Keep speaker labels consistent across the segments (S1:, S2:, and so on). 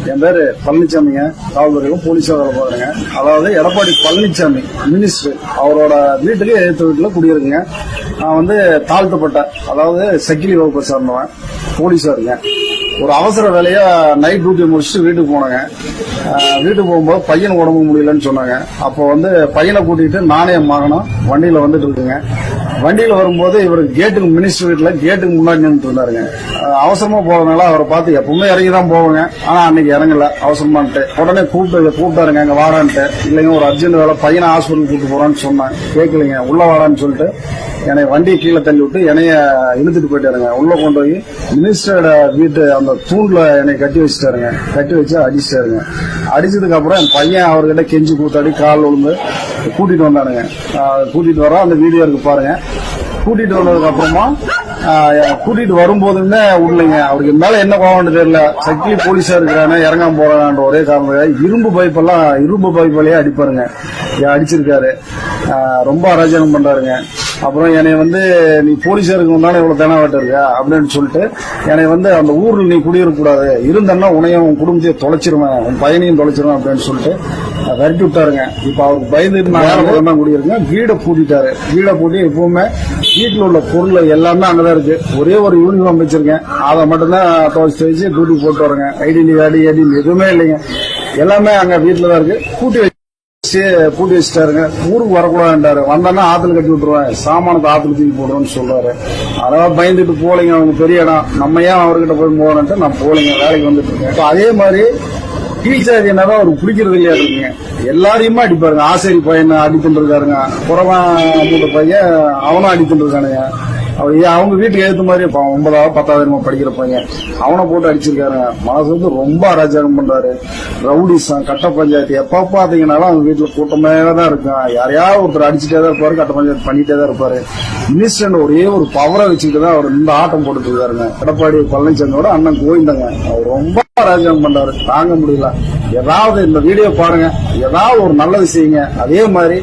S1: என் பேரு பழனிசாமிங்க. காவல்துறையிலும் போலீஸா வேலை பாக்குறேங்க. அதாவது எடப்பாடி பழனிசாமி மினிஸ்டர் அவரோட வீட்டுக்கு எதிர்த்து வீட்டுல குடியிருக்குங்க. நான் வந்து தாழ்த்தப்பட்ட அதாவது செக்கிலி வகுப்பை சார்ந்தவன், போலீஸா இருக்கேன். ஒரு அவசர வேலையா நைட் டியூட்டி முடிச்சுட்டு வீட்டுக்கு போனாங்க. வீட்டுக்கு போகும்போது பையன் உடம்பு முடியலன்னு சொன்னாங்க. அப்போ வந்து பையனை கூட்டிட்டு நானே மகனும் வண்டியில வந்துட்டு இருக்குங்க. வண்டியில வரும்போது இவர் கேட்டுக்கு மினிஸ்டர் வீட்டுல கேட்டுக்கு முன்னாடி நின்று இருந்தாருங்க. அவசரமா போறதுனால அவரை பார்த்து எப்பவுமே இறங்கிதான் போவாங்க. ஆனா அன்னைக்கு இறங்கல அவசரமான்ட்டு. உடனே கூப்பிட்டாருங்க அங்க வாடான்ட்டு. இல்லைங்க ஒரு அர்ஜென்ட் வேலை பையனை ஹாஸ்பிட்டல் கூட்டு போறான்னு சொன்னேன். கேட்கலைங்க. உள்ள வாடான்னு சொல்லிட்டு என்னை வண்டியை கீழே தள்ளி விட்டு என்னைய இழுத்துட்டு போயிட்டாருங்க. உள்ள கொண்டு போய் மினிஸ்டரோட வீட்டு அந்த தூண்ல என்னை கட்டி வச்சுட்டாருங்க. கட்டி வச்சு அடிச்சிட்டாருங்க. அடிச்சதுக்கு அப்புறம் என் பையன் அவர்கிட்ட கெஞ்சி கூத்தாடி கால் விழுந்து கூட்டிட்டு வந்தானுங்க. கூட்டிட்டு வர அந்த வீடியோ இருக்கு பாருங்க. கூட்டிட்டு வந்ததுக்கு அப்புறமா கூட்டிட்டு வரும்போதுமே உள்ளங்க அவருக்கு மேல என்ன கோவம்னு தெரியல. சக்தி போலீஸா இருக்கிறானே இறங்காம போறான்ற ஒரே காரணம் இரும்பு பைப்பாலேயே அடிப்பாருங்க. அடிச்சிருக்காரு. ரொம்ப அராஜகம் பண்றாருங்க. அப்புறம் என்னை வந்து நீ போலீஸா இருக்கணும் தானே இவ்வளவு தெனாவட்ட இருக்க அப்படின்னு சொல்லிட்டு என்னை வந்து அந்த ஊர்ல நீ குடியிருக்க கூடாது, இருந்தன்னா உனையும் உன் குடும்பத்தையும் தொலைச்சிருவேன், உன் பையனையும் தொலைச்சிருவேன் அப்படின்னு சொல்லிட்டு விரட்டி விட்டாருங்க. இப்ப அவருக்கு பயந்துட்டு நான் வேற பக்கம் தான் குடியிருக்கேன். வீடை பூட்டிட்டாரு. வீடை பூட்டி எப்பவுமே வீட்டுல உள்ள பொருள் எல்லாமே அங்கதான் இருக்கு. ஒரே ஒரு யூனிஃபார்ம் வச்சிருக்கேன். அதை மட்டும்தான் துவைச்சு வச்சு டியூட்டி போட்டு வரேங்க. ஐடி எதுவுமே இல்லைங்க. எல்லாமே அங்க வீட்டுல தான் இருக்கு. பூட்டி வச்சுட்டாருங்க. ஊருக்கு வரக்கூடாதுன்றாரு. வந்தானா ஆத்துல கட்டி விட்டுருவேன், சாமானத்தை ஆத்துல தூக்கி போடுவேன்னு சொல்றாரு. அதெல்லாம் பயந்துட்டு போலீங்க. அவங்க பெரிய இடம், நம்ம ஏன் அவர்கிட்ட போய் போறேன்ட்டு நான் போலீங்க, வேலைக்கு வந்துட்டு இருக்கேன். அதே மாதிரி கீழ்ச்சாதி என்னதான் அவருக்கு பிடிக்கிறது இல்லையா இருக்குங்க. எல்லாரையுமே அடிப்பாருங்க. ஆசிரியர் பையனை அடித்துட்டு இருக்காருங்க. புறவன் மூத்த பையன் அவனும் அடித்துட்டு இருக்கானுங்க. அவங்க வீட்டுக்கு ஏற்ற மாதிரி 9வது 10வது படிக்கிற பையன் அவனை போட்டு அடிச்சிருக்காருங்க. மனசு வந்து ரொம்ப அராஜகம் பண்றாரு. ரவுடிசம், கட்ட பஞ்சாயத்து எப்ப பாத்தீங்கன்னாலும் அவங்க வீட்டுல கூட்டமே தான் இருக்கும். யாரையாவது ஒருத்தர் அடிச்சுட்டே தான் இருப்பாரு, கட்ட பஞ்சாயத்து பண்ணிட்டே தான் இருப்பாரு. மினிஸ்டர் ஒரே ஒரு பவரை வச்சுக்கிட்டு தான் அவர் இந்த ஆட்டம் போட்டுட்டு இருக்காருங்க. எடப்பாடி பழனிசாமியோட அண்ணன் கோவிந்தங்க அவர் ரொம்ப அராஜகம் பண்றாரு. தாங்க முடியல. ஏதாவது இந்த வீடியோ பாருங்க, ஏதாவது ஒரு நல்லது செய்யுங்க. அதே மாதிரி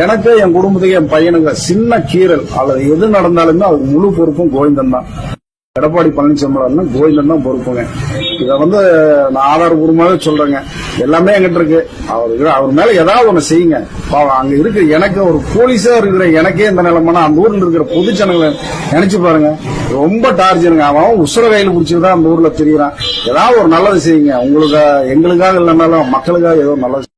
S1: எனக்கு என் குடும்பத்துக்கு என் பையனுக்கு சின்ன கீரல் அல்லது எது நடந்தாலுமே அதுக்கு முழு பொறுப்பும் கோவிந்தன் தான். எடப்பாடி பழனிசாமி கோவிந்தன் தான் பொறுப்புங்க. இத வந்து நான் ஆதாரபூர்வமாவே சொல்றேங்க. எல்லாமே என்கிட்ட இருக்கு. அவர் மேல ஏதாவது ஒண்ணு செய்யுங்க. அங்க இருக்கு எனக்கு ஒரு போலீஸா இருக்கிற எனக்கே இந்த நிலைமைனா அந்த ஊர்ல இருக்கிற பொது ஜனங்களை நினைச்சு பாருங்க. ரொம்ப டார்ச்சருங்க. அவன் உசுர கையில பிடிச்சதுதான் அந்த ஊர்ல தெரியறான். ஏதாவது ஒரு நல்லது செய்யுங்க. உங்களுக்கு எங்களுக்காக இல்லைனாலும் மக்களுக்காக ஏதோ நல்லது